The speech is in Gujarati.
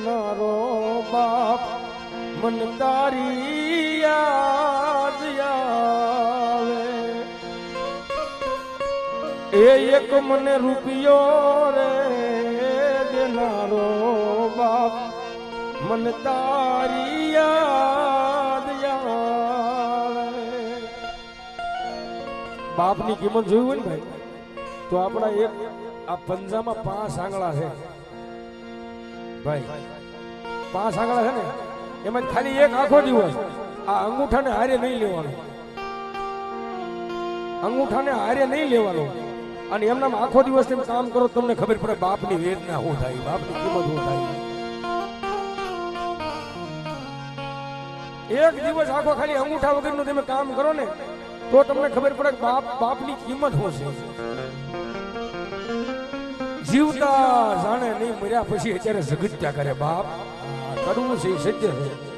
નારો બાપ મન તારી યાદ આવે એ એક મને રૂપિયો રે દેનારો બાપ મન તારી યાદ આવે બાપની કિંમત જોયું હોય ને ભાઈ તો આપણા એક આ પંજામાં 5 આંગળા છે ભાઈ 5 આંગળા છે ને એમાં ખાલી એક આખો દિવસ આ અંગૂઠાને હારે નહીં લેવાનો અંગૂઠાને હારે નહીં લેવાનો અને એમના આખો દિવસ તમે કામ કરો તમને ખબર પડે બાપની વેદના શું થાય બાપની કિંમત શું થાય એક દિવસ આખો ખાલી અંગૂઠા વગરનું તમે કામ કરો ને તો તમને ખબર પડે કે બાપની કિંમત શું છે જીવતા જાણે નહીં મર્યા પછી અત્યારે જગત્યા કરે બાપ કરવું છે સત્ય છે